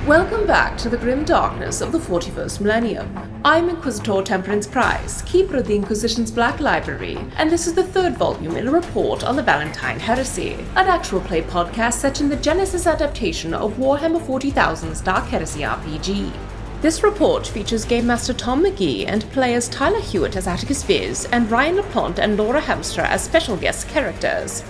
Welcome back to the grim darkness of the 41st millennium. I'm Inquisitor Temperance Price, keeper of the Inquisition's Black Library, and this is the third volume in a report on the Valentyne Heresy, an actual play podcast set in the Genesis adaptation of Warhammer 40,000's Dark Heresy RPG. This report features Game Master Tom McGee and players Tyler Hewitt as Atticus Viz and Ryan LaPlante and Laura Hamstra as special guest characters.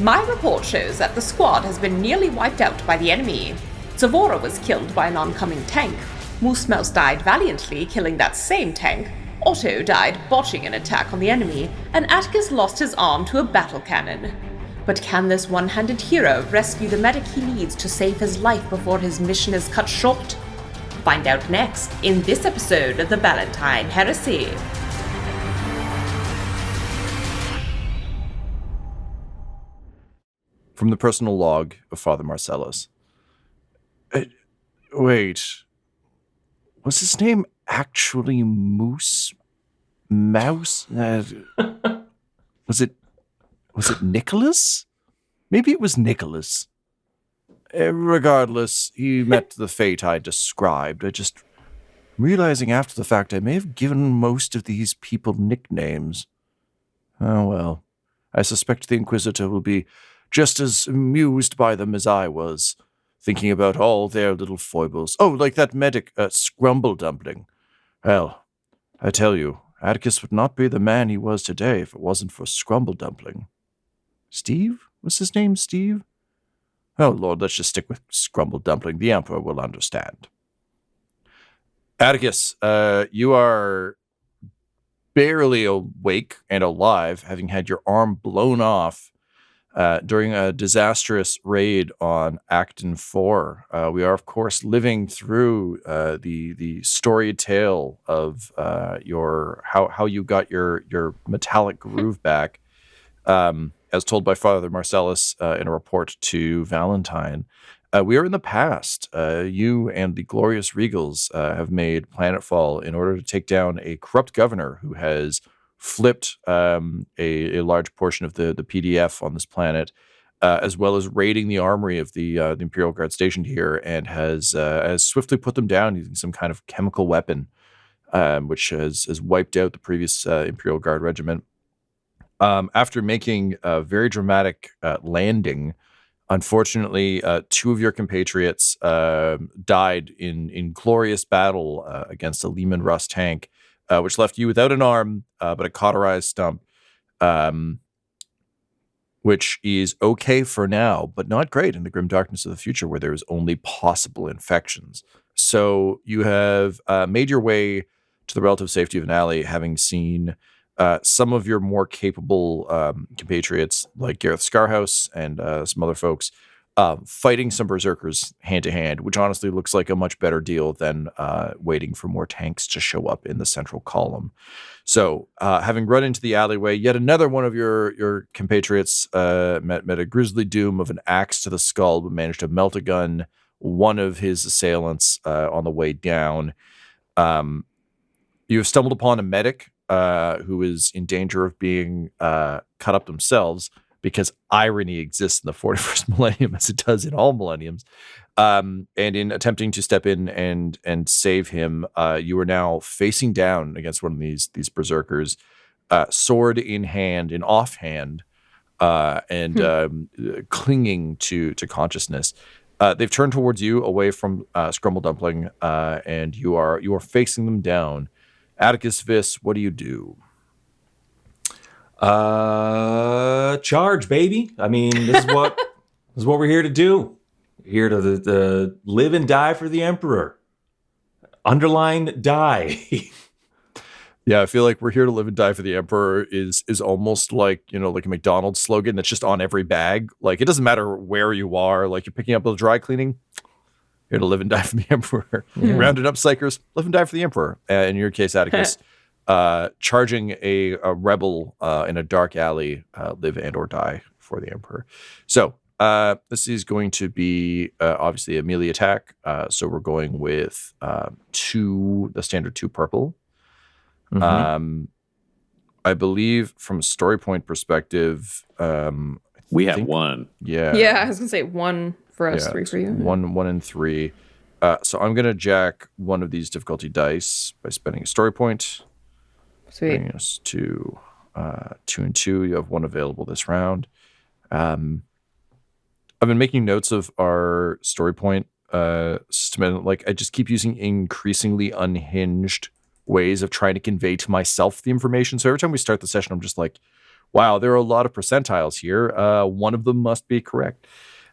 My report shows that the squad has been nearly wiped out by the enemy. Tsavora was killed by an oncoming tank. Moose Mouse died valiantly, killing that same tank. Otto died botching an attack on the enemy, and Atticus lost his arm to a battle cannon. But can this one-handed hero rescue the medic he needs to save his life before his mission is cut short? Find out next in this episode of the Valentyne Heresy. From the personal log of Father Marcellus. Wait, was his name actually Moose Mouse? Was it Nicholas? Maybe it was Nicholas. Regardless, he met the fate I described. I just realizing after the fact I may have given most of these people nicknames. Oh well, I suspect the Inquisitor will be just as amused by them as I was, thinking about all their little foibles. Oh, like that medic, Scrumble Dumpling. Well, I tell you, Atticus would not be the man he was today if it wasn't for Scrumble Dumpling. Steve? Was his name Steve? Oh, Lord, let's just stick with Scrumble Dumpling. The Emperor will understand. Atticus, you are barely awake and alive, having had your arm blown off during a disastrous raid on Acton 4. We are, of course, living through the storied tale of how you got your metallic groove back, as told by Father Marcellus in a report to Valentyne. We are in the past. You and the Glorious Regals have made planetfall in order to take down a corrupt governor who has flipped a large portion of the PDF on this planet, as well as raiding the armory of the Imperial Guard stationed here, and has swiftly put them down using some kind of chemical weapon, which has wiped out the previous Imperial Guard regiment. After making a very dramatic landing, unfortunately, two of your compatriots died in glorious battle against a Lehman Russ tank, which left you without an arm, but a cauterized stump, which is okay for now, but not great in the grim darkness of the future where there is only possible infections. So you have made your way to the relative safety of an alley, having seen some of your more capable compatriots, like Gareth Scarhouse and some other folks, fighting some berserkers hand-to-hand, which honestly looks like a much better deal than waiting for more tanks to show up in the central column. So, having run into the alleyway, yet another one of your compatriots met a grisly doom of an axe to the skull, but managed to melt a gun one of his assailants on the way down. You have stumbled upon a medic who is in danger of being cut up themselves, because irony exists in the 41st millennium as it does in all millenniums. And in attempting to step in and save him, you are now facing down against one of these berserkers, sword in hand, in offhand, and clinging to consciousness. They've turned towards you, away from Scrumble Dumpling, and you are facing them down. Atticus Vis, what do you do? Charge, baby. I mean, this is what we're here to do. We're here to live and die for the Emperor. Underline die. Yeah, I feel like we're here to live and die for the Emperor is almost like, like a McDonald's slogan that's just on every bag. Like, it doesn't matter where you are. Like, you're picking up a dry cleaning, here to live and die for the Emperor. Yeah. Rounding up psychers, live and die for the Emperor. In your case, Atticus. Charging a rebel in a dark alley, live and or die for the Emperor. So this is going to be obviously a melee attack. So we're going with the standard 2 purple. Mm-hmm. I believe from a story point perspective, we have 1. Yeah. Yeah, I was gonna say 1 for us, 3 for you. 1 and 3. So I'm going to jack one of these difficulty dice by spending a story point. Sweet. Bringing us to 2 and 2. You have one available this round. I've been making notes of our story point system, and like I just keep using increasingly unhinged ways of trying to convey to myself the information. So every time we start the session, I'm just like, wow, there are a lot of percentiles here. One of them must be correct.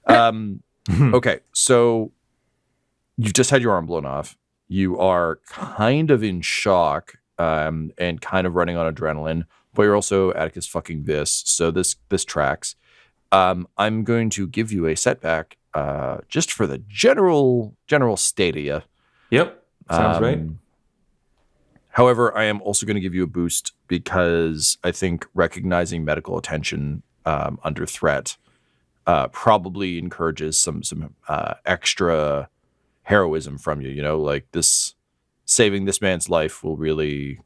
Okay, so you've just had your arm blown off. You are kind of in shock and kind of running on adrenaline, but you're also Atticus fucking this. So this tracks. I'm going to give you a setback just for the general state of you. Yep, sounds right. However, I am also going to give you a boost because I think recognizing medical attention under threat probably encourages some extra heroism from you. You know, like this saving this man's life will really.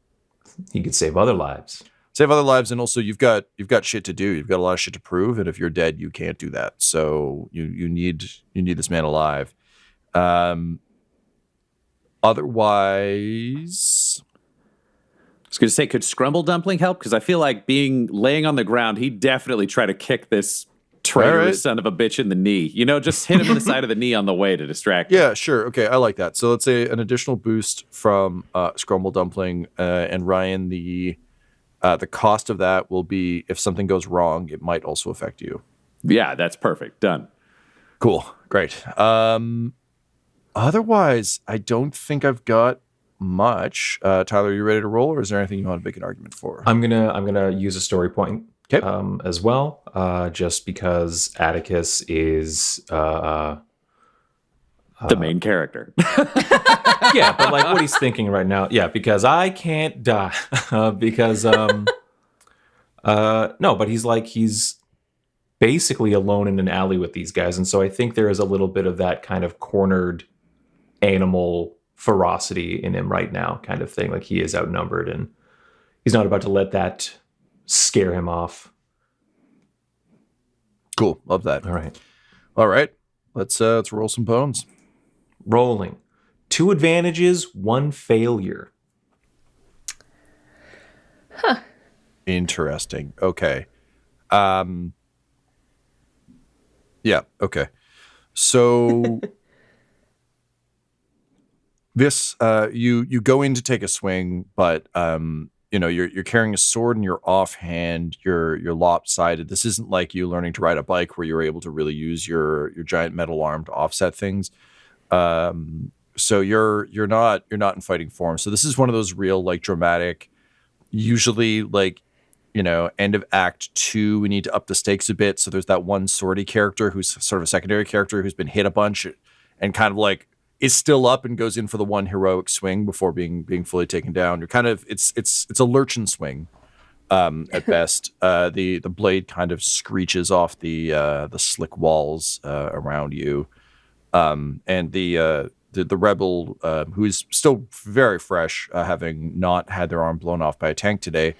He could save other lives. Save other lives, and also you've got shit to do. You've got a lot of shit to prove, and if you're dead, you can't do that. So you need this man alive. Otherwise, I was going to say, could Scrumble Dumpling help? Because I feel like laying on the ground, he'd definitely try to kick this traitorous son of a bitch in the knee. You know, just hit him in the side of the knee on the way to distract him. Yeah, sure. Okay, I like that. So let's say an additional boost from Scrumble Dumpling and Ryan. The cost of that will be if something goes wrong, it might also affect you. Yeah, that's perfect. Done. Cool. Great. Otherwise, I don't think I've got much. Tyler, are you ready to roll, or is there anything you want to make an argument for? I'm gonna use a story point as well, just because Atticus is the main character. yeah, but like what he's thinking right now. Yeah, because I can't die. Because no, but he's basically alone in an alley with these guys, and so I think there is a little bit of that kind of cornered animal ferocity in him right now, kind of thing. Like he is outnumbered, and he's not about to let that scare him off. Cool, love that. All right. Let's roll some bones. Rolling. 2 advantages, 1 failure. Huh. Interesting. Okay. Yeah. Okay. So this you go in to take a swing, but you're carrying a sword in your offhand. You're lopsided. This isn't like you learning to ride a bike where you're able to really use your giant metal arm to offset things. So you're not in fighting form. So this is one of those real like dramatic, usually like, end of act 2, we need to up the stakes a bit. So there's that one swordy character who's sort of a secondary character who's been hit a bunch and kind of like is still up and goes in for the one heroic swing before being fully taken down. You're kind of it's a lurch and swing at best. The blade kind of screeches off the slick walls around you. And the rebel, who is still very fresh, having not had their arm blown off by a tank today,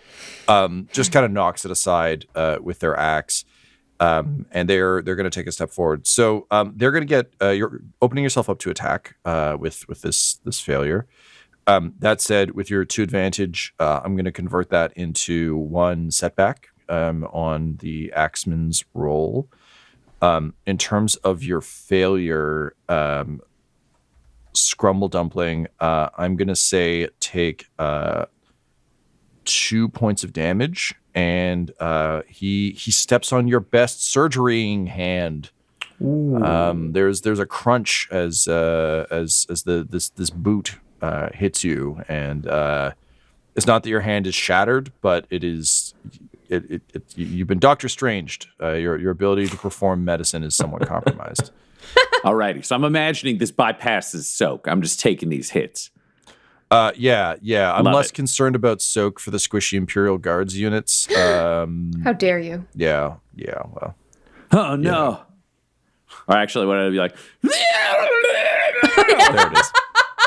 just kind of knocks it aside with their axe, and they're going to take a step forward. So they're going to get you're opening yourself up to attack with this failure. That said, with your 2 advantage, I'm going to convert that into 1 setback on the axeman's roll. In terms of your failure, Scrumble Dumpling, I'm going to say take 2 points of damage, and he steps on your best surgerying hand. There's a crunch as this boot hits you, and it's not that your hand is shattered, but it is. You've been Doctor Stranged. Your ability to perform medicine is somewhat compromised. Alrighty, so I'm imagining this bypasses soak. I'm just taking these hits. Yeah. I'm Love less it. concerned about soak for the squishy Imperial Guards units. How dare you? Yeah. Well, Oh no! Or actually, what I'd be like? there it is.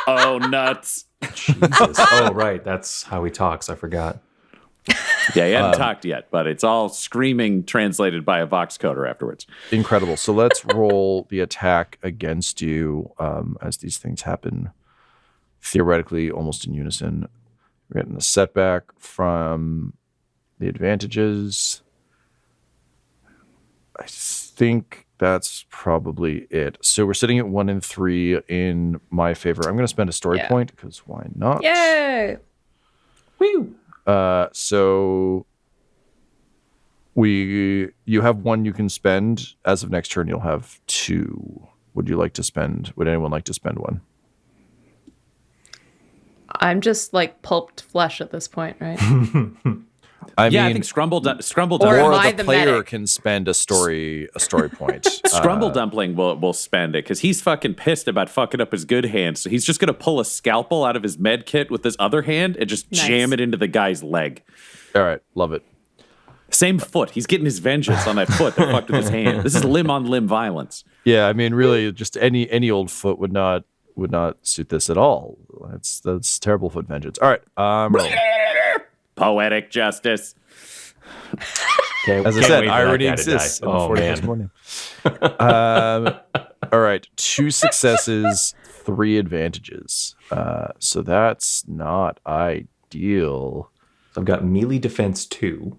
Oh nuts! Jesus. Oh, right. That's how he talks. I forgot. Yeah, he hadn't talked yet, but it's all screaming translated by a vox coder afterwards. Incredible. So let's roll the attack against you as these things happen, theoretically almost in unison. We're getting a setback from the advantages. I think that's probably it. So we're sitting at 1 and 3 in my favor. I'm going to spend a story point because why not? Yay! Woo! So you have 1 you can spend. As of next turn, you'll have 2. Would anyone like to spend 1? I'm just like pulped flesh at this point, right? I think Scrumble Or am or I the the player medic? can spend a story point. Scrumble Dumpling will spend it because he's fucking pissed about fucking up his good hand. So he's just going to pull a scalpel out of his med kit with his other hand and just jam it into the guy's leg. All right, love it. Same foot. He's getting his vengeance on that foot that fucked with his hand. This is limb-on-limb violence. Yeah, I mean, really, just any old foot would not suit this at all. That's terrible foot vengeance. All right, rolling. Poetic justice. As I said, irony exists. Oh, man. This morning. All right, 2 successes, 3 advantages. So that's not ideal. I've got melee defense 2.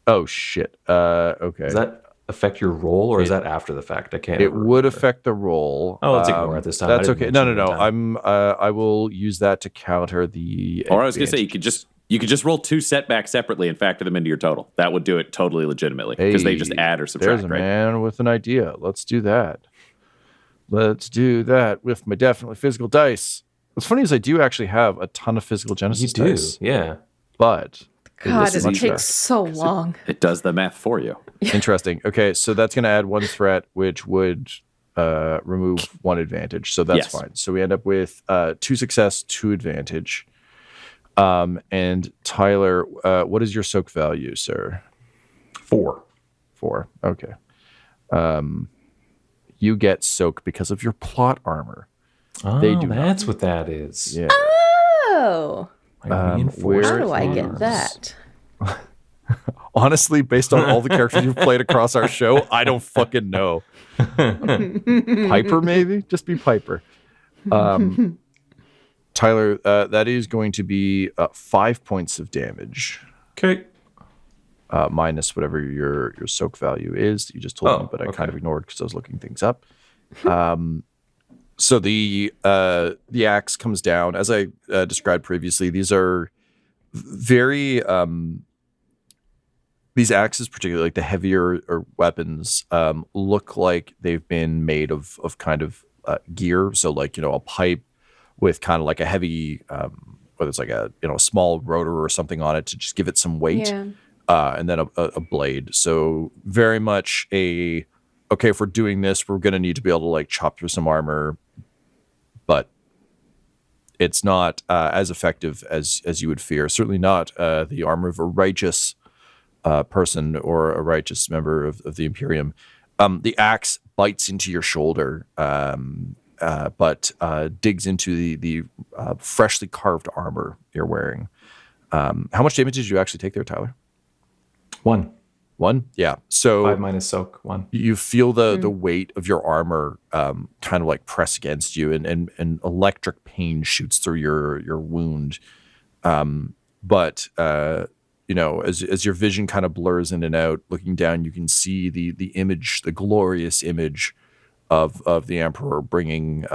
Oh shit. Okay. Does that affect your roll, or is that after the fact? I can't. It would affect the roll. Oh, let's ignore it this time. That's okay. No. I will use that to counter the. Or I was gonna say you could just roll 2 setbacks separately and factor them into your total. That would do it totally legitimately because they just add or subtract. There's a right? man with an idea. Let's do that. Let's do that with my definitely physical dice. What's funny is I do actually have a ton of physical Genesis dice. Yeah. But God, this it is takes so long. It does the math for you. interesting. Okay, so that's going to add 1 threat, which would remove 1 advantage. So that's fine. So we end up with 2 success, 2 advantage. And Tyler, what is your soak value, sir? 4. 4. Okay. You get soak because of your plot armor. Oh, They do that's not. what that is. Yeah. Oh, Like where- how do I reinforced get arms. that? Honestly, based on all the characters you've played across our show, I don't fucking know. Piper, maybe? Just be Piper. Tyler, that is going to be 5 points of damage. Okay. Minus whatever your soak value is. You just told me, but I kind of ignored because I was looking things up. So the axe comes down. As I described previously, these are very these axes, particularly like the heavier weapons, look like they've been made of kind of gear. So like, a pipe with kind of like a heavy, whether it's like a small rotor or something on it to just give it some weight. Yeah. And then a blade. So very much okay, if we're doing this, we're going to need to be able to like chop through some armor, but it's not as effective as you would fear. Certainly not the armor of a righteous person or a righteous member of the Imperium. The axe bites into your shoulder, but digs into the freshly carved armor you're wearing. How much damage did you actually take there, Tyler? 1. 1? Yeah. So 5 minus soak, 1. you feel the weight of your armor kind of like press against you, and electric pain shoots through your wound. But as your vision kind of blurs in and out, looking down, you can see the image, the glorious image of the Emperor bringing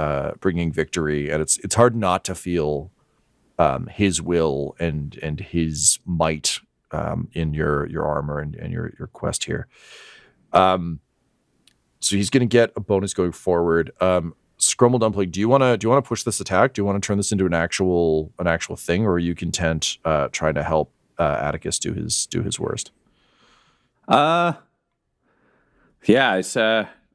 victory, and it's hard not to feel his will and his might in your armor and your quest here. So he's going to get a bonus going forward. Scrumble Dumpling, do you want to push this attack? Do you want to turn this into an actual thing, or are you content trying to help Atticus do his worst? Yeah, it's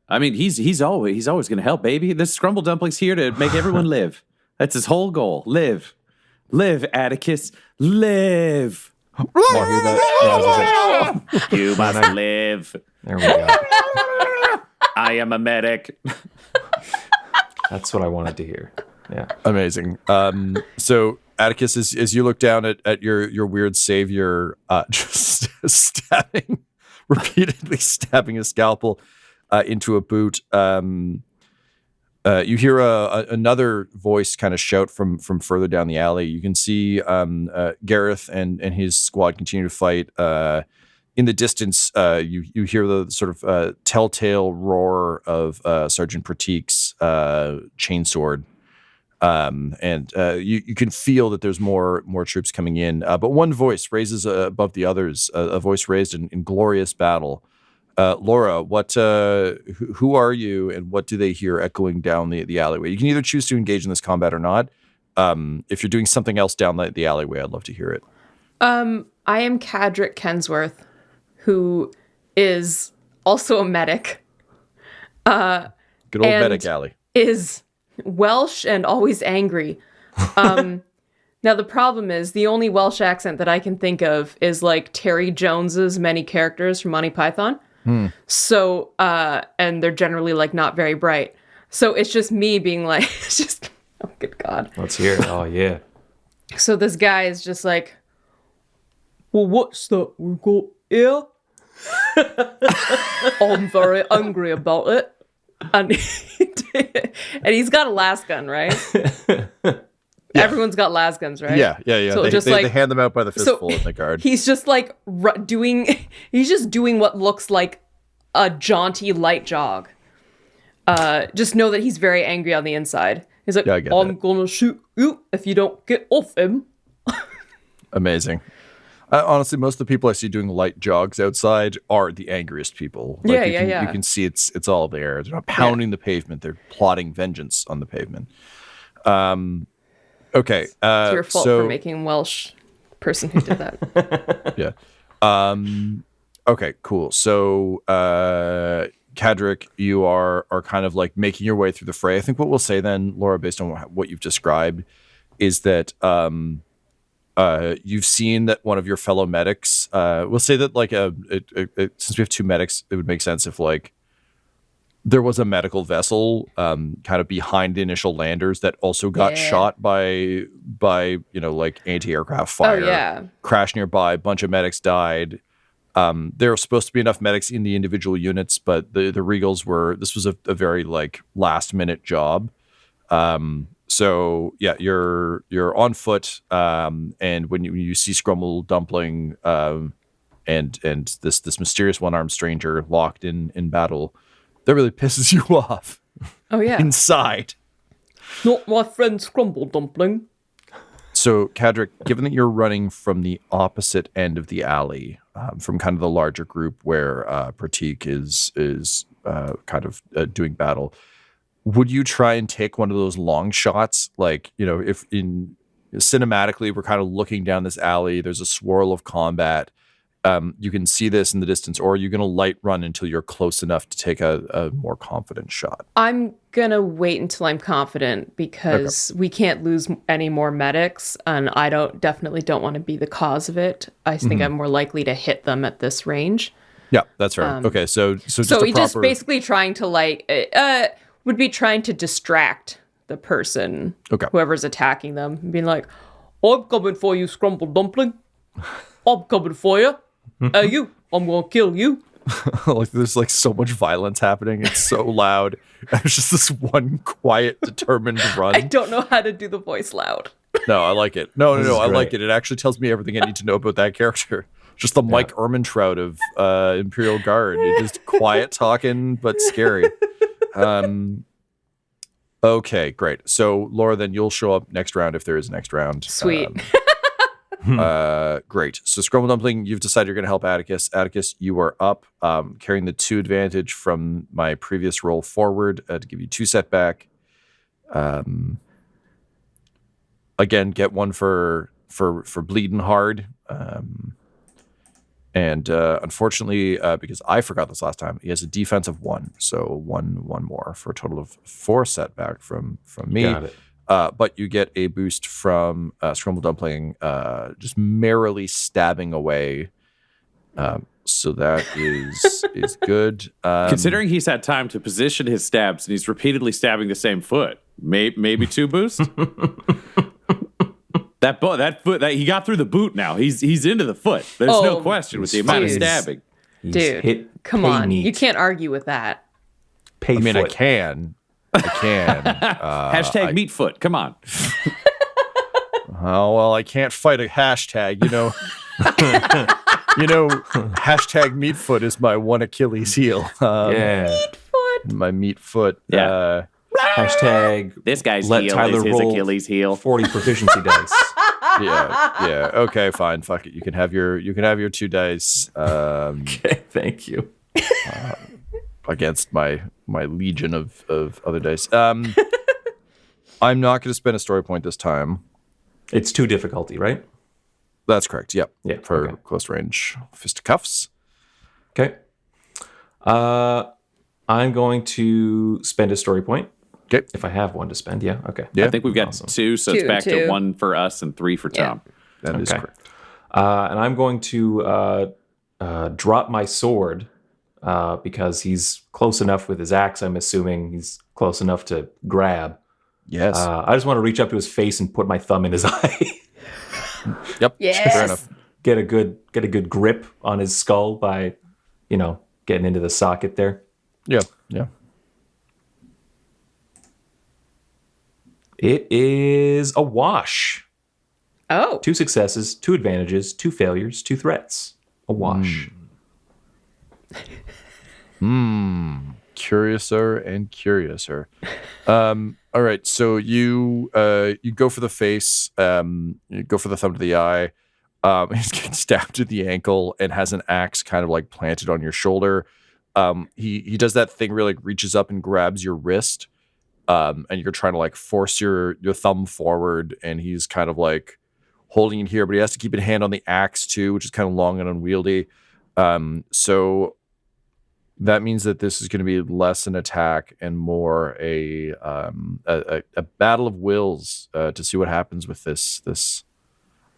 I mean, he's always going to help, baby. This Scrumble Dumpling's here to make everyone live. That's his whole goal. Live, Atticus, live. Oh, I hear that. Yeah, I was gonna say, You must live. there we go. I am a medic. That's what I wanted to hear. Yeah. Amazing. So Atticus, as you look down at your weird savior, just repeatedly stabbing a scalpel into a boot, you hear another voice kind of shout from further down the alley. You can see Gareth and his squad continue to fight. In the distance, you hear the sort of telltale roar of Sergeant Pratik's chainsword. And you can feel that there's more troops coming in. But one voice raises above the others, a voice raised in glorious battle. Laura, who are you, and what do they hear echoing down the alleyway? You can either choose to engage in this combat or not. If you're doing something else down the alleyway, I'd love to hear it. I am Cadric Kensworth, who is also a medic. Good old medic alley. Is Welsh and always angry. Now the problem is the only Welsh accent that I can think of is like Terry Jones's many characters from Monty Python. So, and they're generally like not very bright. So it's just me being like, it's just, oh good God. Let's hear it. Oh yeah. So this guy is just like, well, what's that we got here? I'm very angry about it. And he's got a las gun, right? Yeah. Everyone's got las guns, right? Yeah. So they hand them out by the fistful in the guard. He's just like doing what looks like a jaunty light jog. Just know that he's very angry on the inside. He's like, I'm gonna shoot you if you don't get off him. Amazing. Honestly, most of the people I see doing light jogs outside are the angriest people. You can see it's all there. They're not pounding the pavement. They're plotting vengeance on the pavement. Okay. It's your fault for making Welsh the person who did that. Yeah. Okay, cool. So, Cadric, you are kind of like making your way through the fray. I think what we'll say then, Laura, based on what you've described, is that you've seen that one of your fellow medics, we'll say that like since we have two medics, it would make sense if like there was a medical vessel kind of behind the initial landers that also got shot by like anti-aircraft fire. Crashed nearby, a bunch of medics died. There were supposed to be enough medics in the individual units, but the Regals this was a very like last minute job. So yeah, you're on foot, and when you see Scrumble Dumpling and this mysterious one-armed stranger locked in battle, that really pisses you off. Oh yeah, inside. Not my friend Scrumble Dumpling. So Cadric, given that you're running from the opposite end of the alley, from kind of the larger group where Pratik is kind of doing battle. Would you try and take one of those long shots? Like, if cinematically we're kind of looking down this alley, there's a swirl of combat. You can see this in the distance, or are you going to light run until you're close enough to take a more confident shot? I'm going to wait until I'm confident because we can't lose any more medics, and I definitely don't want to be the cause of it. I think I'm more likely to hit them at this range. Yeah, that's right. Okay, so just just basically trying to would be trying to distract the person, whoever's attacking them, and being like, I'm coming for you, Scrumble Dumpling. I'm coming for you. You, I'm going to kill you. Like there's like so much violence happening. It's so loud. There's just this one quiet, determined run. I don't know how to do the voice loud. No, I like it. No, I like it. It actually tells me everything I need to know about that character. Just the Mike Ehrmantraut of Imperial Guard. It's just quiet talking, but scary. Okay, great. So Laura, then you'll show up next round if there is a next round. Sweet. Great. So Scrumble Dumpling, you've decided you're going to help Atticus. Atticus, you are up, carrying the 2 advantage from my previous roll forward to give you 2 setback. Again, get 1 for bleeding hard. And unfortunately, because I forgot this last time, he has a defense of 1, so one more for a total of 4 setback from me. Got it. But you get a boost from Scrumble Dumpling, just merrily stabbing away. So that is good. Considering he's had time to position his stabs and he's repeatedly stabbing the same foot, maybe 2 boosts. That foot, he got through the boot now. He's into the foot. There's no question with the amount of dude. stabbing. Dude, come on. You can't argue with that. I mean, I can. Hashtag meat foot. Come on. Oh, well, I can't fight a hashtag, hashtag meat foot is my one Achilles heel. My meat foot. Yeah. Hashtag This guy's let heel Tyler is his roll Achilles heel. 40 proficiency dice. Yeah. Okay, fine. Fuck it. You can have your 2 dice. Okay, thank you. Against my legion of other dice. I'm not going to spend a story point this time. It's 2 difficulty, right? That's correct. Yep. Yeah. For close range fisticuffs. Okay. I'm going to spend a story point. Okay. If I have one to spend, yeah. Okay. Yeah. I think we've got 2, so it's back to 1 for us and 3 for Tom. That is correct. And I'm going to drop my sword because he's close enough with his axe. I'm assuming he's close enough to grab. Yes. I just want to reach up to his face and put my thumb in his eye. Yep. Yes. Fair enough. Get a good grip on his skull by, getting into the socket there. Yeah. Yeah. It is a wash. Oh. 2 successes, 2 advantages, 2 failures, 2 threats. A wash. Curiouser and curiouser. All right, so you go for the face, you go for the thumb to the eye. He's getting stabbed to the ankle and has an axe kind of like planted on your shoulder. He does that thing where like reaches up and grabs your wrist, and you're trying to like force your thumb forward, and he's kind of like holding it here, but he has to keep a hand on the axe too, which is kind of long and unwieldy. So that means that this is going to be less an attack and more a battle of wills to see what happens with this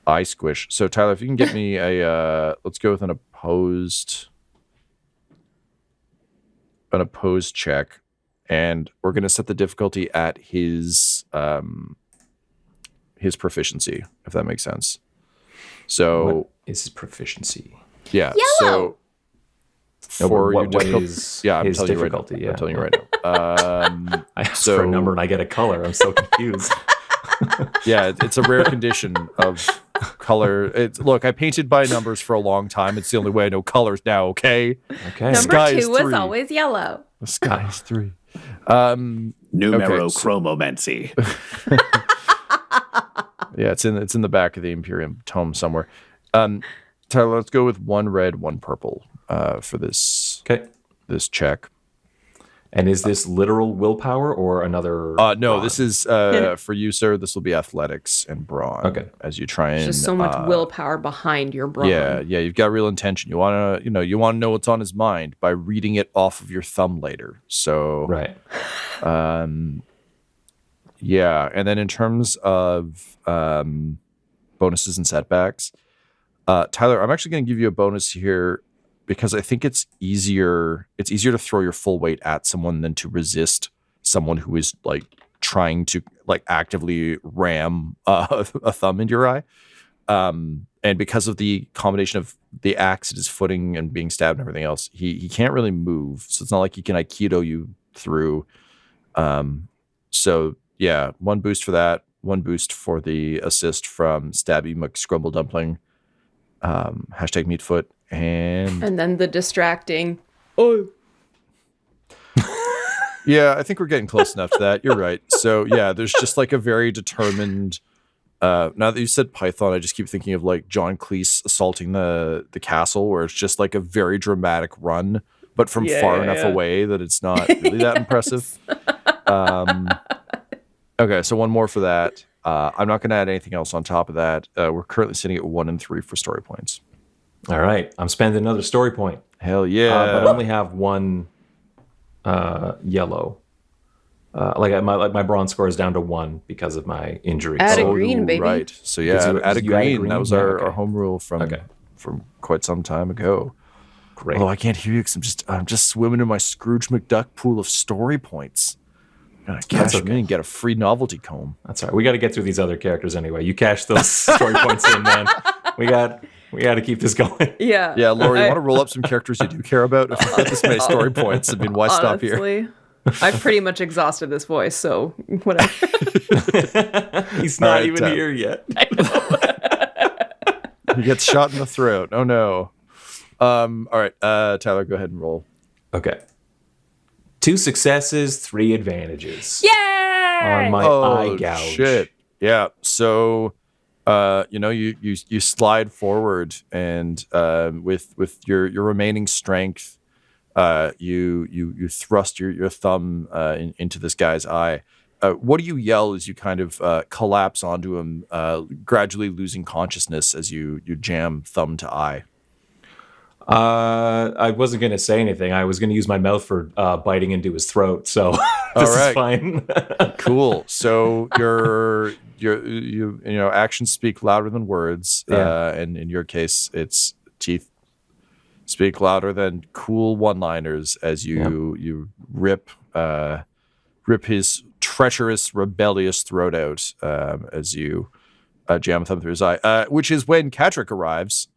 eye squish. So Tyler, if you can get me let's go with an opposed check, and we're going to set the difficulty at his proficiency, if that makes sense. So What is his proficiency? yeah, Yellow. so for your what difficulty, is I'm his telling difficulty? you right now. I'm telling you right now. I asked for a number and I get a color. I'm so confused. Yeah, it's a rare condition of color. Look, I painted by numbers for a long time. It's the only way I know colors now. Okay. Okay. Number Sky is 2 was 3. always yellow. The sky is 3. Numero Okay, so- chromomancy. Yeah, it's in the back of the Imperium tome somewhere. Tyler, let's go with 1 red, 1 purple for this check. And is this literal willpower or another? No, brawn? this is for you, sir. This will be athletics and brawn. Okay. As you try and Just so much willpower behind your brawn. Yeah, you've got real intention. You want to know what's on his mind by reading it off of your thumb later. So Right. Yeah, and then in terms of bonuses and setbacks, Tyler, I'm actually going to give you a bonus here because I think it's easier to throw your full weight at someone than to resist someone who is like trying to like actively ram a thumb into your eye. And because of the combination of the axe at his footing and being stabbed and everything else, he can't really move. So it's not like he can Aikido you through. So yeah, 1 boost for that, 1 boost for the assist from Stabby McScrumble Dumpling, hashtag Meatfoot, and then the distracting. Oh. yeah, I think we're getting close enough to that. You're right. So yeah, there's just like a very determined. Now that you said Python, I just keep thinking of like John Cleese assaulting the castle, where it's just like a very dramatic run, but from far enough away that it's not really that impressive. Okay, so 1 more for that. I'm not going to add anything else on top of that. We're currently sitting at 1 and 3 for story points. All right. I'm spending another story point. Hell yeah! But I only have 1 yellow. My bronze score is down to 1 because of my injuries. Add a green, baby. Right. So yeah, Did you add a add green? green. That was Yeah, our okay. home rule from quite some time ago. Great. Oh, I can't hear you because I'm just swimming in my Scrooge McDuck pool of story points. Cash okay. me and get a free novelty comb. That's all right. We got to get through these other characters anyway. You cash those story points in, man. We got to keep this going. Yeah. Yeah, Laura, you want to roll up some characters you do care about? If you've got this many story points, I mean, why stop here? Honestly, I've pretty much exhausted this voice, so whatever. He's not right, even here yet. He gets shot in the throat. Oh no. All right, Tyler, go ahead and roll. Okay. 2 successes, 3 advantages. Yay! On my eye gouge. Shit. Yeah. So, you slide forward, and with your remaining strength, you thrust your thumb into this guy's eye. What do you yell as you kind of collapse onto him, gradually losing consciousness as you jam thumb to eye? I wasn't going to say anything. I was going to use my mouth for biting into his throat, so this is fine. Cool. So your actions speak louder than words, and in your case, it's teeth speak louder than cool one-liners as you rip his treacherous, rebellious throat out as you jam a thumb through his eye, which is when Kadric arrives.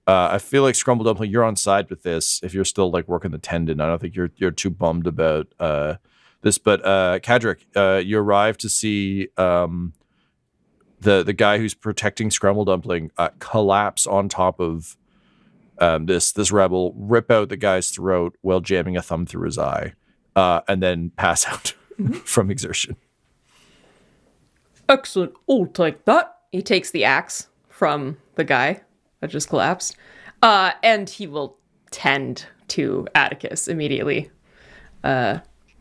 I feel like Scrumble Dumpling, you're on side with this. If you're still like working the tendon, I don't think you're too bummed about this. But Kadric, you arrive to see the guy who's protecting Scrumble Dumpling collapse on top of this rebel, rip out the guy's throat while jamming a thumb through his eye, and then pass out from exertion. Excellent. I'll take that. He takes the axe from the guy that just collapsed, and he will tend to Atticus immediately.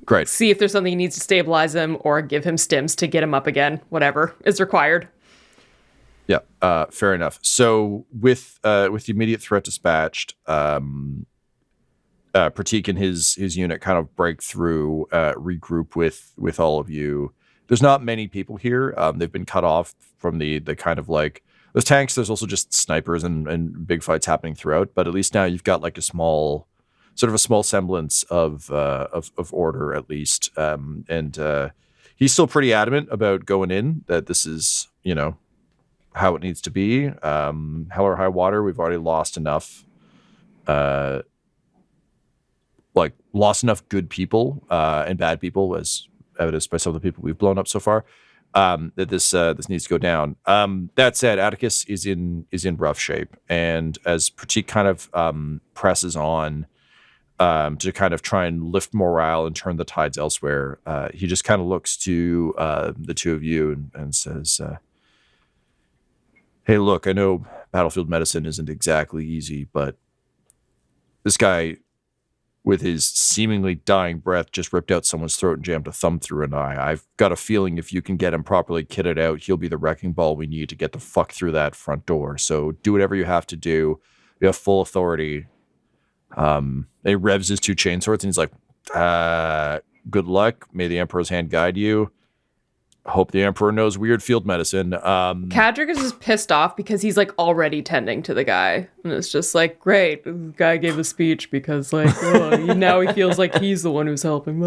Great. See if there's something he needs to stabilize him, or give him stims to get him up again. Whatever is required. Yeah, fair enough. So with the immediate threat dispatched, Pratik and his unit kind of break through, regroup with all of you. There's not many people here. They've been cut off from the kind of like there's tanks. There's also just snipers and big fights happening throughout. But at least now you've got like a small semblance of order at least. And he's still pretty adamant about going in, that this is, how it needs to be. Hell or high water. We've already lost enough, lost enough good people and bad people, as evidenced by some of the people we've blown up so far. That this needs to go down. That said, Atticus is in rough shape, and as Pratik kind of presses on to kind of try and lift morale and turn the tides elsewhere, he just kind of looks to the two of you and says, "Hey, look, I know battlefield medicine isn't exactly easy, but this guy, with his seemingly dying breath, just ripped out someone's throat and jammed a thumb through an eye. I've got a feeling if you can get him properly kitted out, he'll be the wrecking ball we need to get the fuck through that front door. So do whatever you have to do. You have full authority." He revs his 2 chainswords and he's like, "Good luck. May the Emperor's hand guide you. Hope the Emperor knows weird field medicine." Kadric is just pissed off because he's like already tending to the guy, and it's just like, great, the guy gave a speech because now he feels like he's the one who's helping.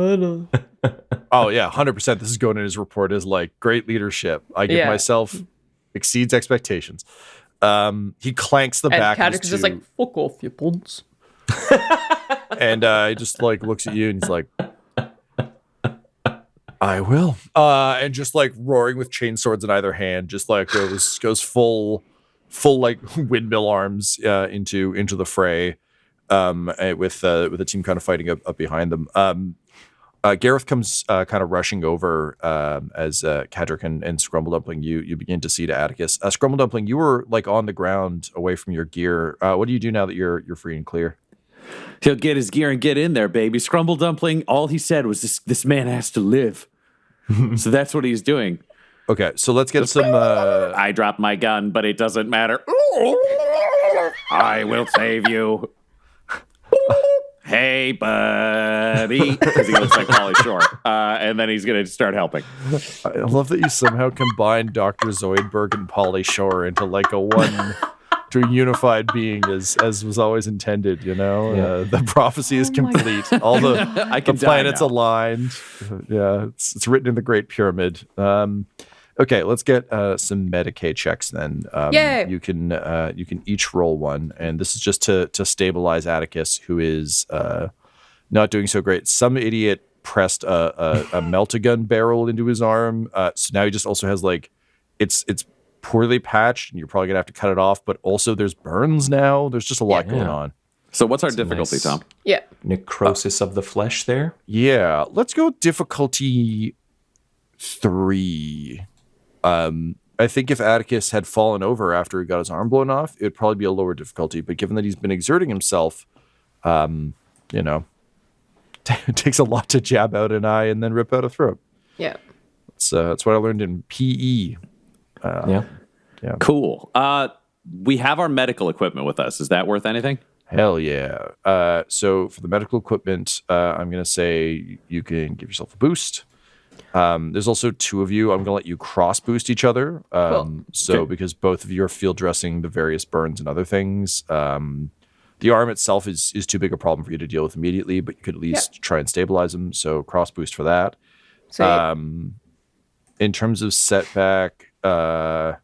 Oh yeah, 100%. This is going in his report as like great leadership. I give myself exceeds expectations. He clanks the back. And Kadric is just like, fuck off, you punts. And he just like looks at you and he's like, "I will." And just like roaring with chain swords in either hand, just like goes full like windmill arms into the fray, with the team kind of fighting up behind them. Gareth comes kind of rushing over as Kadric and Scrumble Dumpling you begin to see to Atticus. Scrumble Dumpling, you were like on the ground away from your gear. What do you do now that you're free and clear? He'll get his gear and get in there, baby. Scrumble Dumpling, all he said was, this man has to live. So that's what he's doing. Okay, so let's get some... I dropped my gun, but it doesn't matter. I will save you. Hey, buddy. Because he looks like Pauly Shore. And then he's going to start helping. I love that you somehow combined Dr. Zoidberg and Pauly Shore into like a one to a unified being as was always intended. You know, the prophecy is complete. All the the planets aligned. Yeah, it's written in the Great Pyramid. Okay, let's get some Medicaid checks then. Yay! You can each roll one, and this is just to stabilize Atticus, who is not doing so great. Some idiot pressed a melt-a-gun barrel into his arm, so now he just also has like it's poorly patched, and you're probably gonna have to cut it off. But also, there's burns now. There's just a lot going on. So what's our difficulty, nice Tom? Yeah. Necrosis of the flesh there. Yeah, let's go difficulty 3. I think if Atticus had fallen over after he got his arm blown off, it would probably be a lower difficulty. But given that he's been exerting himself, it takes a lot to jab out an eye and then rip out a throat. Yeah. That's what I learned in PE. Yeah. Cool. We have our medical equipment with us. Is that worth anything? Hell yeah. So for the medical equipment, I'm going to say you can give yourself a boost. There's also 2 of you. I'm going to let you cross boost each other. Cool. So because both of you are field dressing the various burns and other things, the arm itself is too big a problem for you to deal with immediately, but you could at least try and stabilize them. So cross boost for that. Sweet. In terms of setback, I'm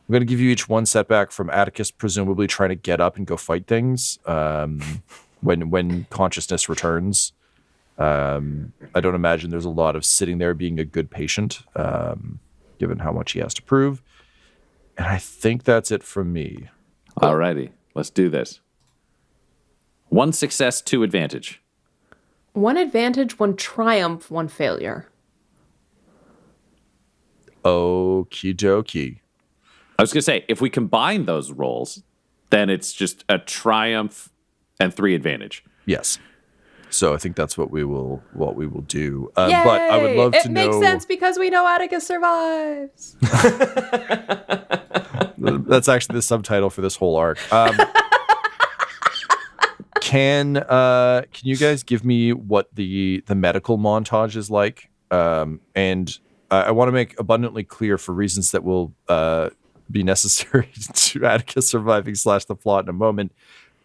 going to give you each one setback from Atticus, presumably trying to get up and go fight things when consciousness returns. I don't imagine there's a lot of sitting there being a good patient, given how much he has to prove. And I think that's it from me. Alrighty, let's do this. 1 success, 2 advantage. 1 advantage, 1 triumph, 1 failure. Okie dokie. I was going to say, if we combine those rolls, then it's just a triumph and 3 advantage. Yes. So I think that's what we will do. But I would love to know. It makes sense because we know Atticus survives. That's actually the subtitle for this whole arc. Can you guys give me what the medical montage is like? And I want to make abundantly clear, for reasons that will be necessary to Atticus surviving / the plot in a moment.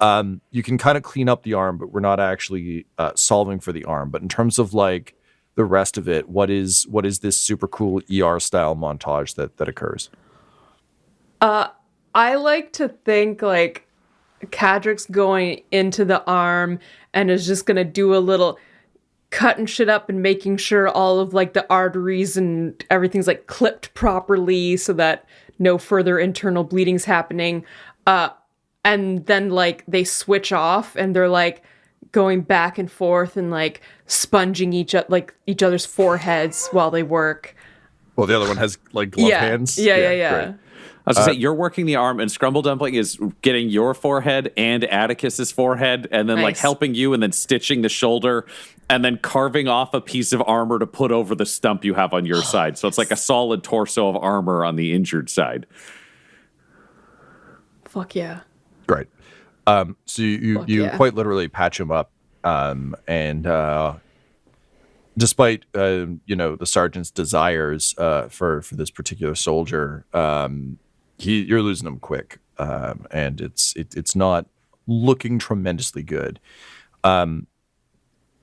You can kind of clean up the arm, but we're not actually solving for the arm. But in terms of like the rest of it, what is this super cool ER style montage that occurs? I like to think like Cadrick's going into the arm and is just gonna do a little cutting shit up and making sure all of like the arteries and everything's like clipped properly so that no further internal bleeding's happening. And then like they switch off and they're like going back and forth and like sponging each other's foreheads while they work. Well, the other one has like glove hands. Yeah. Great. I was going to say, you're working the arm, and Scrumble Dumpling is getting your forehead and Atticus's forehead, and then like helping you, and then stitching the shoulder, and then carving off a piece of armor to put over the stump you have on your side. So it's like a solid torso of armor on the injured side. Fuck yeah. Great. So you quite literally patch him up, and despite the sergeant's desires for this particular soldier, you're losing him quick, and it's not looking tremendously good.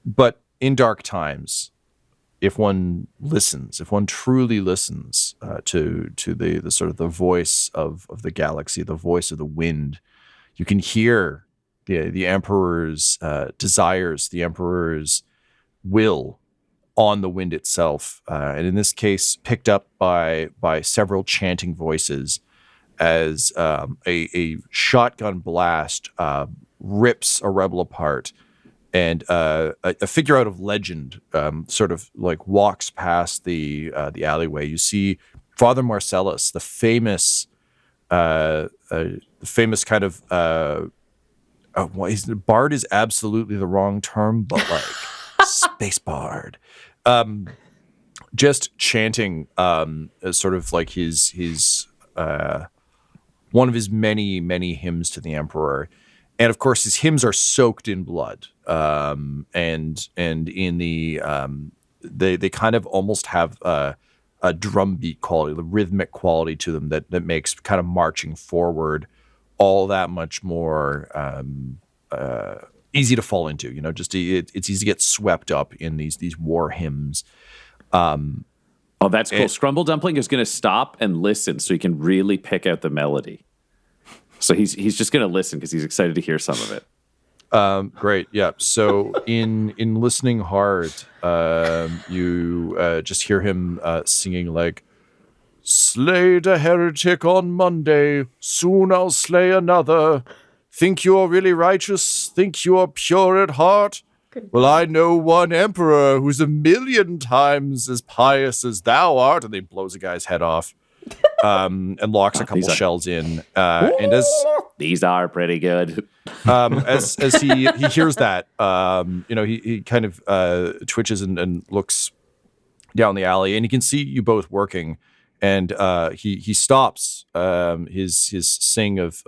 But in dark times, if one truly listens to the sort of the voice of the galaxy, the voice of the wind, you can hear the Emperor's desires, the Emperor's will on the wind itself, and in this case, picked up by several chanting voices, as a shotgun blast rips a rebel apart, and a figure out of legend sort of like walks past the alleyway. You see Father Marcellus, the famous kind of bard is absolutely the wrong term, but like space bard. Just chanting sort of like his one of his many hymns to the Emperor. And of course his hymns are soaked in blood. And in the they kind of almost have a drumbeat quality, the rhythmic quality to them that makes kind of marching forward all that much more easy to fall into. Just it's easy to get swept up in these war hymns. Oh, that's cool. Scrumble Dumpling is going to stop and listen so he can really pick out the melody. So he's just going to listen because he's excited to hear some of it. Great. Yeah. So in listening hard, you just hear him singing like, "Slayed a heretic on Monday, soon I'll slay another. Think you're really righteous, think you're pure at heart. Well, I know one emperor who's 1,000,000 times as pious as thou art." And he blows a guy's head off and locks a couple shells in. And as these are pretty good. as he hears that, he kind of twitches and looks down the alley, and he can see you both working. And he stops his sing of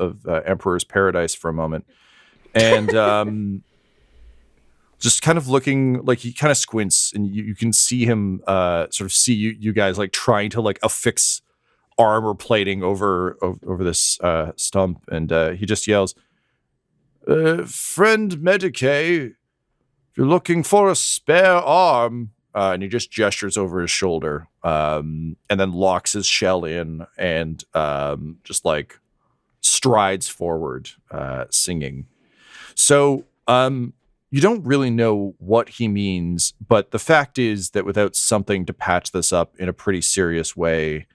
Emperor's Paradise for a moment, and just kind of looking like he kind of squints, and you can see him sort of see you guys like trying to like affix armor plating over this stump, and he just yells, "Friend Medicae, if you're looking for a spare arm," and he just gestures over his shoulder, and then locks his shell in and just like strides forward, singing. So you don't really know what he means, but the fact is that without something to patch this up in a pretty serious way,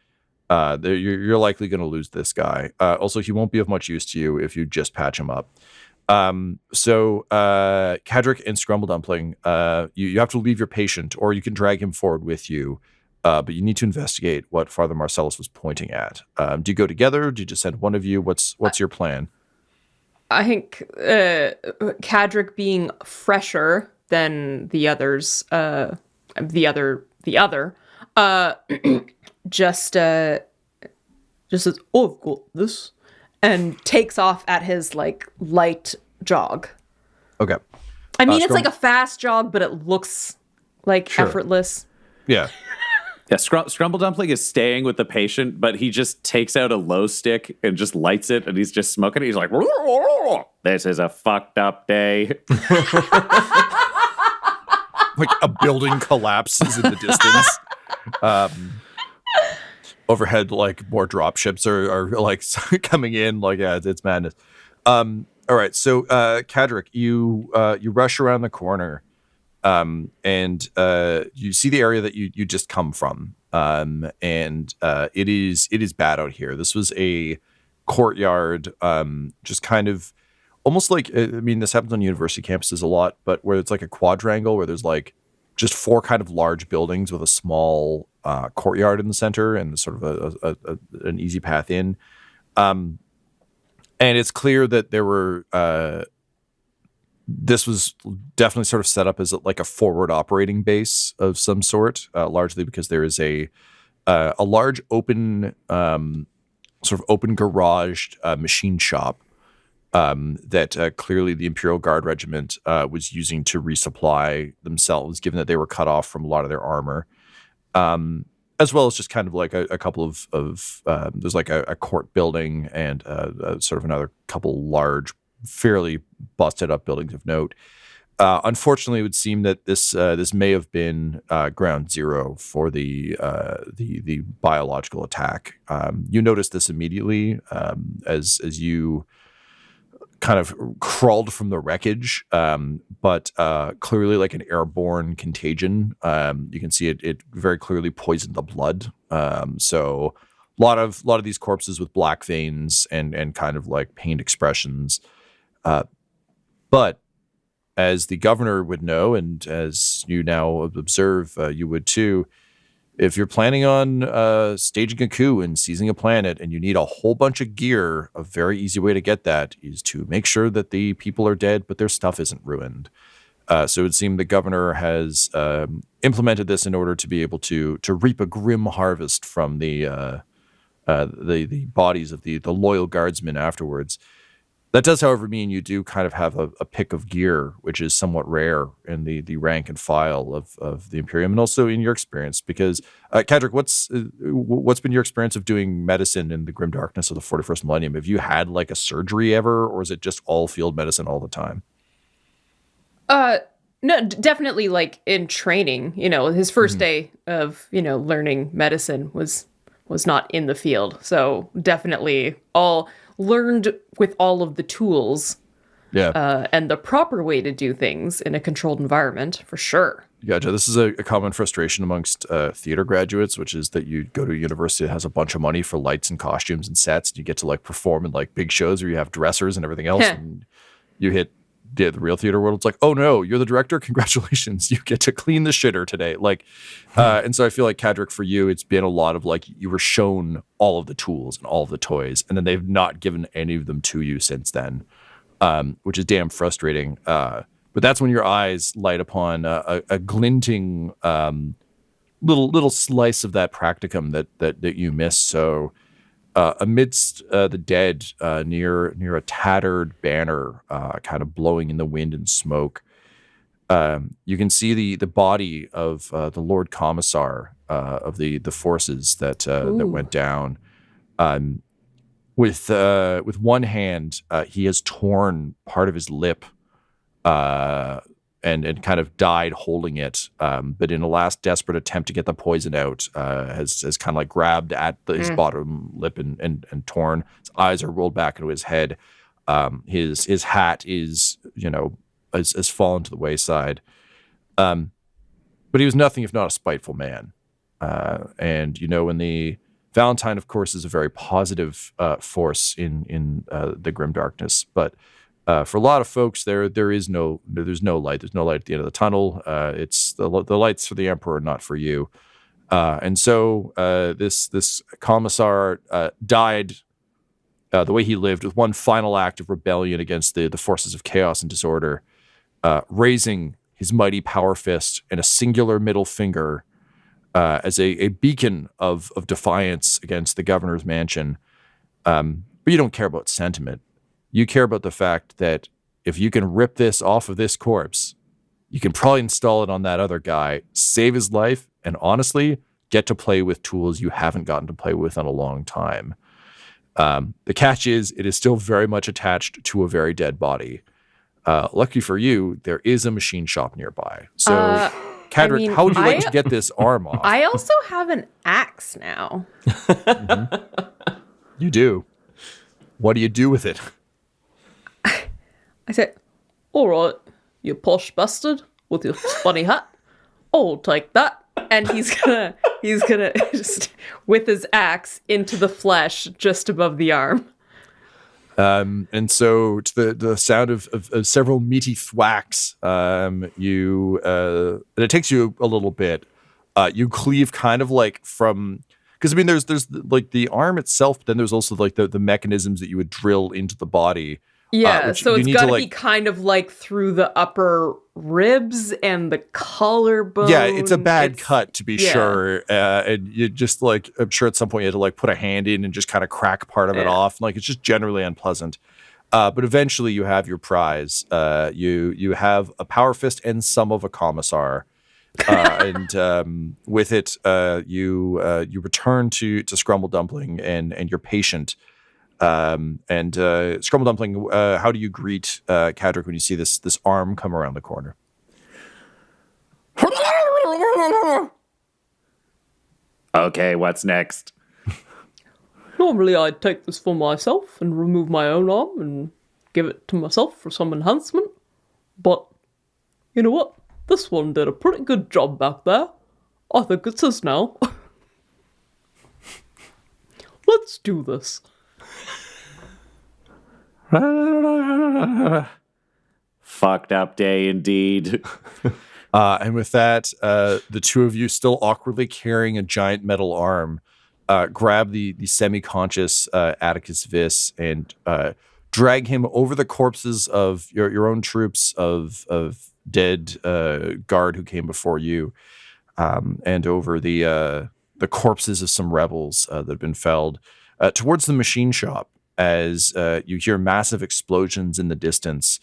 you're likely going to lose this guy. Also, he won't be of much use to you if you just patch him up. So Cadric and Scrumble Dumpling, you have to leave your patient, or you can drag him forward with you, but you need to investigate what Father Marcellus was pointing at. Do you go together? Do you just send one of you? What's your plan? I think Cadric being fresher than the others, the other, just says, "Oh, I've got this," and takes off at his like light jog. Okay. I mean, it's like a fast jog, but it looks like effortless. Yeah. Yeah, Scrumble Dumpling is staying with the patient, but he just takes out a low stick and just lights it, and he's just smoking it. He's like, "This is a fucked up day." Like a building collapses in the distance. Overhead, like more drop ships are like coming in. Like, yeah, it's madness. All right, so Cadric, you rush around the corner. And you see the area that you just come from, and it is bad out here. This was a courtyard, just kind of almost like, I mean, this happens on university campuses a lot, but where it's like a quadrangle where there's like just 4 kind of large buildings with a small courtyard in the center and sort of an easy path in. And it's clear that there were. This was definitely sort of set up as like a forward operating base of some sort, largely because there is a large open, sort of open garaged machine shop that clearly the Imperial Guard Regiment was using to resupply themselves, given that they were cut off from a lot of their armor, as well as just kind of like a couple of there's like a court building and sort of another couple large, fairly busted up buildings of note. Unfortunately, it would seem that this may have been ground zero for the biological attack. You noticed this immediately as you kind of crawled from the wreckage, but clearly like an airborne contagion. You can see it very clearly poisoned the blood. So a lot of these corpses with black veins and kind of like pained expressions. But as the governor would know, and as you now observe, you would too, if you're planning on staging a coup and seizing a planet and you need a whole bunch of gear, a very easy way to get that is to make sure that the people are dead, but their stuff isn't ruined. So it would seem the governor has implemented this in order to be able to reap a grim harvest from the bodies of the loyal guardsmen afterwards. That does, however, mean you do kind of have a pick of gear, which is somewhat rare in the rank and file of the Imperium, and also in your experience. Because, Kadric, what's been your experience of doing medicine in the grim darkness of the 41st millennium? Have you had like a surgery ever, or is it just all field medicine all the time? No, definitely like in training. His first day of learning medicine was not in the field, so definitely all learned with all of the tools and the proper way to do things in a controlled environment, for sure. Gotcha. This is a common frustration amongst theater graduates, which is that you go to a university that has a bunch of money for lights and costumes and sets, and you get to like perform in like big shows where you have dressers and everything else, and you hit the real theater world. It's like, oh no, you're the director. Congratulations, you get to clean the shitter today. And so I feel like, Kadric, for you, it's been a lot of like you were shown all of the tools and all of the toys, and then they've not given any of them to you since then, which is damn frustrating. But that's when your eyes light upon a glinting little slice of that practicum that you miss. So. Amidst the dead, near a tattered banner, kind of blowing in the wind and smoke, you can see the body of the Lord Commissar of the forces that went down. With one hand, he has torn part of his lip, and kind of died holding it. But in a last desperate attempt to get the poison out, has kind of like grabbed at his bottom lip and torn. His eyes are rolled back into his head. His hat is, has fallen to the wayside. But he was nothing if not a spiteful man. And when the Valentyne, of course, is a very positive force in the grim darkness, but for a lot of folks, there's no light. There's no light at the end of the tunnel. It's the lights for the Emperor, not for you. And so this commissar died the way he lived, with one final act of rebellion against the forces of chaos and disorder, raising his mighty power fist and a singular middle finger as a beacon of defiance against the governor's mansion. But you don't care about sentiment. You care about the fact that if you can rip this off of this corpse, you can probably install it on that other guy, save his life, and honestly, get to play with tools you haven't gotten to play with in a long time. The catch is, it is still very much attached to a very dead body. Lucky for you, there is a machine shop nearby. So, Kadric, how would you like to get this arm off? I also have an axe now. You do. What do you do with it? I said, all right, you posh bastard with your funny hat. I'll take that. And he's gonna just with his axe into the flesh just above the arm. And so to the sound of several meaty thwacks, and it takes you a little bit. You cleave kind of like from, because I mean there's like the arm itself, but then there's also like the mechanisms that you would drill into the body. Yeah, so it's got to be kind of like through the upper ribs and the collarbone. Yeah, it's a bad cut to be sure. And you just like, I'm sure at some point you had to like put a hand in and just kind of crack part of it off. Like it's just generally unpleasant. But eventually you have your prize. You have a power fist and some of a commissar. And with it, you return to Scrumble Dumpling and your patient. And Scrumble Dumpling, how do you greet Kadric when you see this arm come around the corner? Okay, what's next? Normally I'd take this for myself and remove my own arm and give it to myself for some enhancement. But, you know what? This one did a pretty good job back there. I think it's his now. Let's do this. Fucked up day indeed. And with that, the two of you, still awkwardly carrying a giant metal arm, grab the semi-conscious Atticus Vis and drag him over the corpses of your own troops of dead guard who came before you, and over the corpses of some rebels that have been felled, towards the machine shop. as you hear massive explosions in the distance,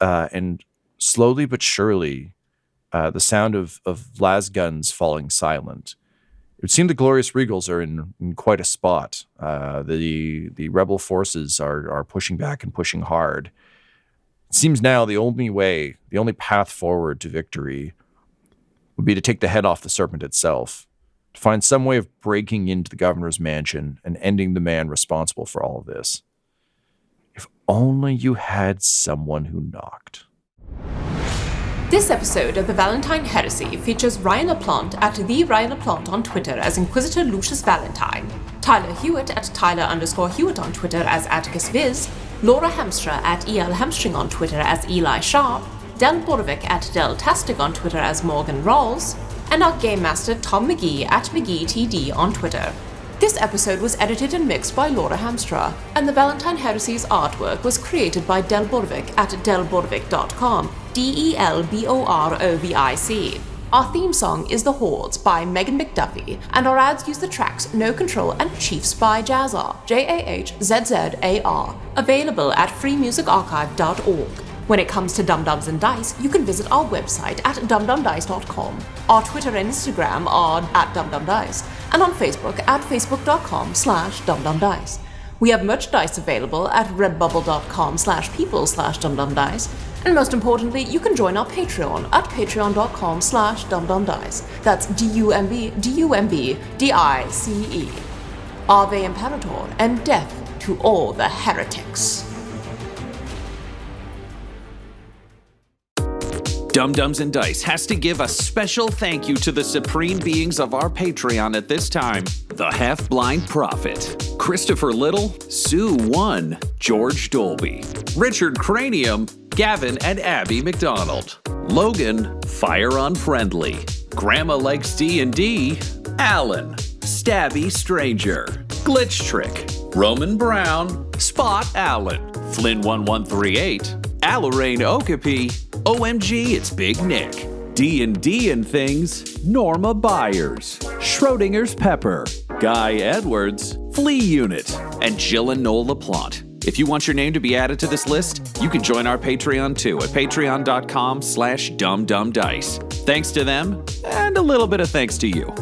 and slowly but surely, the sound of las guns falling silent. It would seem the Glorious Regals are in quite a spot. The rebel forces are pushing back and pushing hard. It seems now the only path forward to victory would be to take the head off the serpent itself, to find some way of breaking into the governor's mansion and ending the man responsible for all of this. If only you had someone who knocked. This episode of the Valentyne Heresy features Ryan LaPlante at the Ryan LaPlante on Twitter as Inquisitor Lucius Valentyne, Tyler Hewitt at Tyler_Hewitt on Twitter as Atticus Viz, Laura Hamstra at EL Hamstring on Twitter as Eli Sharp, Del Borovic at Deltastic on Twitter as Morgan Rawls, and our Game Master Tom McGee at McGeeTD on Twitter. This episode was edited and mixed by Laura Hamstra, and the Valentyne Heresy's artwork was created by Del Borovic at delborovic.com, DELBOROVIC. Our theme song is The Hordes by Megan McDuffie, and our ads use the tracks No Control and Chiefs by Jazzar, JAHZZAR, available at freemusicarchive.org. When it comes to Dum-Dums and Dice, you can visit our website at dumdumdice.com. Our Twitter and Instagram are at dumdumdice, and on Facebook at facebook.com/dumdumdice. We have merchandise available at redbubble.com/people/dumdumdice, and most importantly, you can join our Patreon at patreon.com/dumdumdice. That's DUMBDICE. Ave Imperator, and death to all the heretics. Dum-Dums and Dice has to give a special thank you to the supreme beings of our Patreon at this time. The Half-Blind Prophet, Christopher Little, Sue One, George Dolby, Richard Cranium, Gavin and Abby McDonald, Logan, Fire Unfriendly, Grandma Likes D&D, Alan, Stabby Stranger, Glitch Trick, Roman Brown, Spot Allen, Flynn1138, Alarain Okapi, OMG, it's Big Nick, D&D and Things, Norma Byers, Schrodinger's Pepper, Guy Edwards, Flea Unit, and Jill and Noel LaPlante. If you want your name to be added to this list, you can join our Patreon too at patreon.com/dumdumdice. Thanks to them, and a little bit of thanks to you.